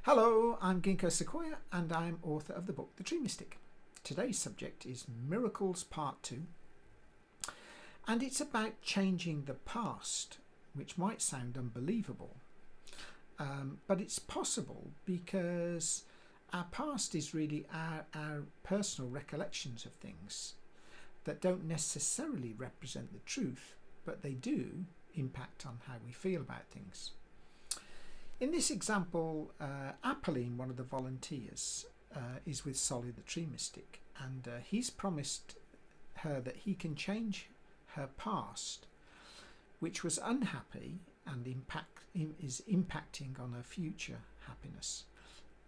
Hello, I'm Ginkgo Sequoia and I'm author of the book The Tree Mystic. Today's subject is Miracles Part 2, and it's about changing the past, which might sound unbelievable, but it's possible because our past is really our personal recollections of things that don't necessarily represent the truth, but they do impact on how we feel about things. In this example, Apolline, one of the volunteers, is with Solly the Tree Mystic, and he's promised her that he can change her past, which was unhappy and is impacting on her future happiness,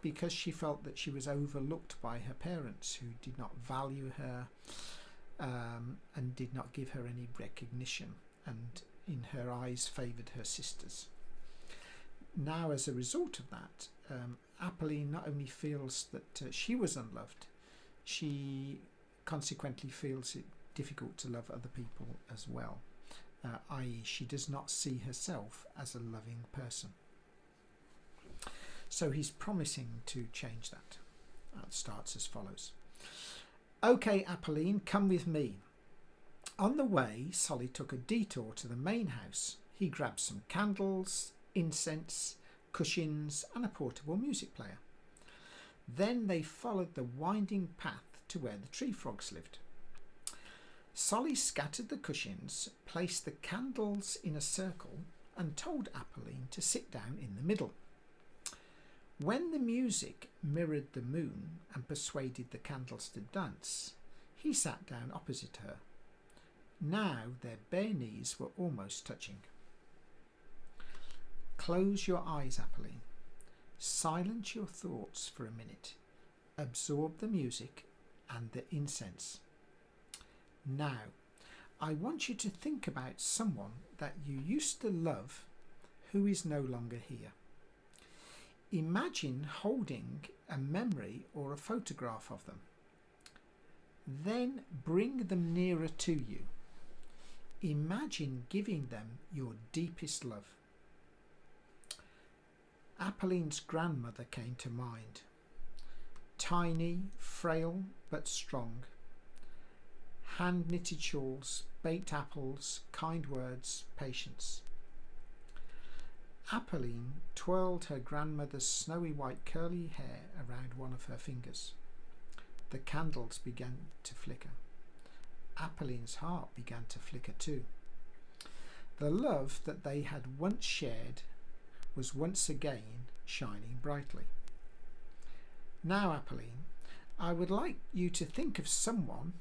because she felt that she was overlooked by her parents, who did not value her and did not give her any recognition, and in her eyes favoured her sisters. Now, as a result of that, Apolline not only feels that she was unloved, she consequently feels it difficult to love other people as well, i.e. she does not see herself as a loving person. So he's promising to change that. It starts as follows. Okay, Apolline, come with me. On the way, Solly took a detour to the main house. He grabbed some candles, incense, cushions and a portable music player. Then they followed the winding path to where the tree frogs lived. Solly scattered the cushions, placed the candles in a circle and told Apolline to sit down in the middle. When the music mirrored the moon and persuaded the candles to dance, he sat down opposite her. Now their bare knees were almost touching. Close your eyes, Apolline. Silence your thoughts for a minute. Absorb the music and the incense. Now, I want you to think about someone that you used to love who is no longer here. Imagine holding a memory or a photograph of them. Then bring them nearer to you. Imagine giving them your deepest love. Apolline's grandmother came to mind. Tiny, frail but strong. Hand-knitted shawls, baked apples, kind words, patience. Apolline twirled her grandmother's snowy white curly hair around one of her fingers. The candles began to flicker. Apolline's heart began to flicker too. The love that they had once shared was once again shining brightly. Now, Apolline, I would like you to think of someone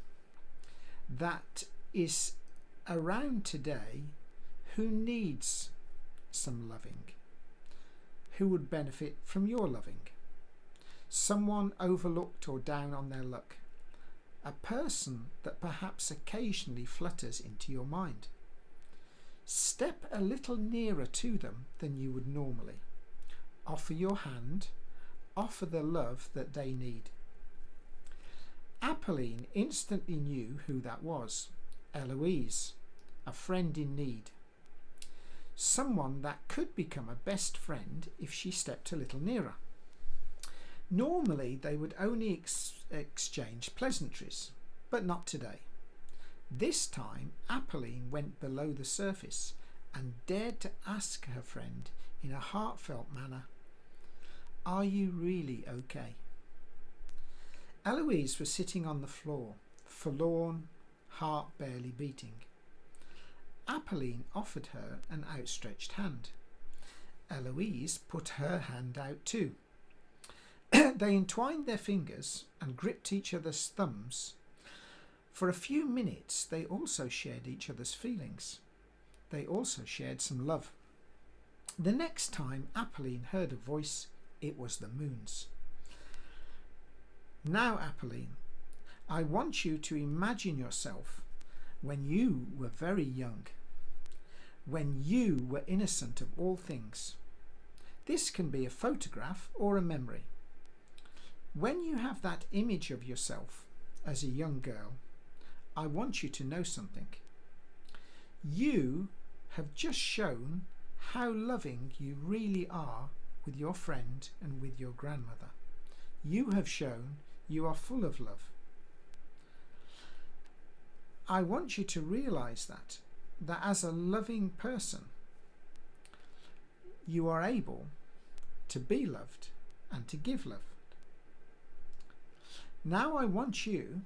that is around today who needs some loving, who would benefit from your loving. Someone overlooked or down on their luck. A person that perhaps occasionally flutters into your mind. Step a little nearer to them than you would normally. Offer your hand. Offer the love that they need. Apolline instantly knew who that was. Eloise, a friend in need. Someone that could become a best friend if she stepped a little nearer. Normally they would only exchange pleasantries, but not today. This time, Apolline went below the surface and dared to ask her friend in a heartfelt manner, "Are you really okay?" Eloise was sitting on the floor, forlorn, heart barely beating. Apolline offered her an outstretched hand. Eloise put her hand out too. They entwined their fingers and gripped each other's thumbs. For a few minutes, they also shared each other's feelings. They also shared some love. The next time Apolline heard a voice, it was the moon's. Now, Apolline, I want you to imagine yourself when you were very young, when you were innocent of all things. This can be a photograph or a memory. When you have that image of yourself as a young girl, I want you to know something. You have just shown how loving you really are with your friend and with your grandmother. You have shown you are full of love. I want you to realize that as a loving person, you are able to be loved and to give love. Now I want you,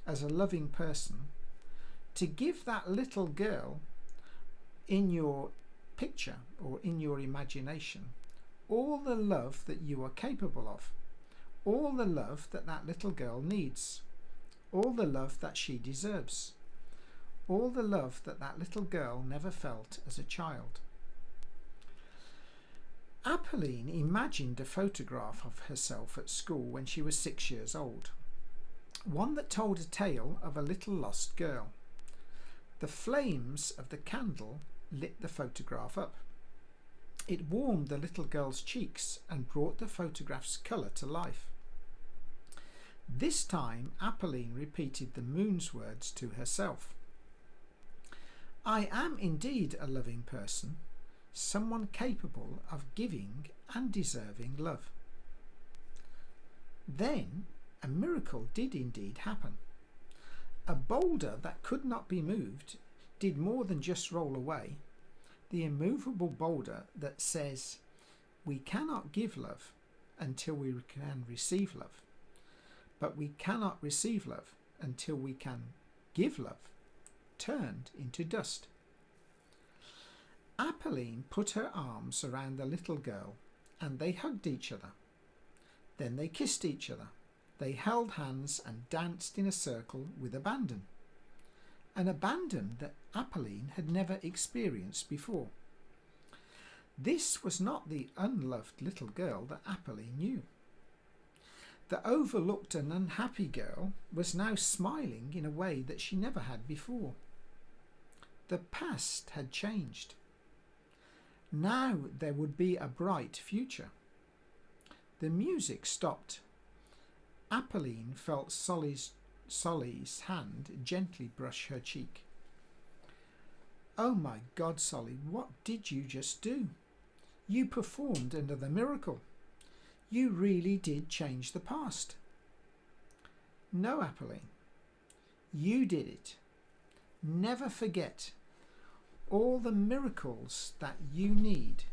as a loving person, to give that little girl in your picture or in your imagination all the love that you are capable of, all the love that that little girl needs, all the love that she deserves, all the love that that little girl never felt as a child. Apolline imagined a photograph of herself at school when she was 6 years old, one that told a tale of a little lost girl. The flames of the candle lit the photograph up. It warmed the little girl's cheeks and brought the photograph's colour to life. This time Apolline repeated the moon's words to herself. I am indeed a loving person, someone capable of giving and deserving love. Then a miracle did indeed happen. A boulder that could not be moved did more than just roll away. The immovable boulder that says, we cannot give love until we can receive love, but we cannot receive love until we can give love, turned into dust. Apolline put her arms around the little girl and they hugged each other. Then they kissed each other. They held hands and danced in a circle with abandon. An abandon that Apolline had never experienced before. This was not the unloved little girl that Apolline knew. The overlooked and unhappy girl was now smiling in a way that she never had before. The past had changed. Now there would be a bright future. The music stopped. Apolline felt Solly's hand gently brush her cheek. Oh my God, Solly, what did you just do? You performed another miracle. You really did change the past. No, Apolline, you did it. Never forget, all the miracles that you need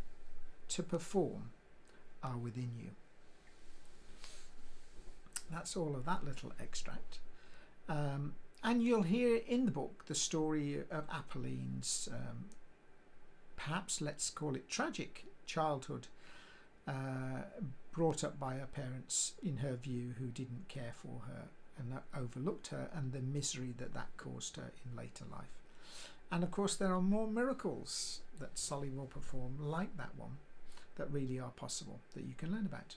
to perform are within you. That's all of that little extract. And you'll hear in the book the story of Apolline's, perhaps let's call it tragic childhood, brought up by her parents, in her view, who didn't care for her and overlooked her, and the misery that caused her in later life. And of course there are more miracles that Solly will perform like that one that really are possible, that you can learn about.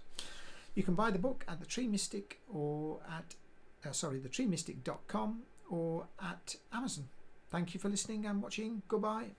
You can buy the book at The Tree Mystic or at thetreemystic.com or at Amazon. Thank you for listening and watching. Goodbye.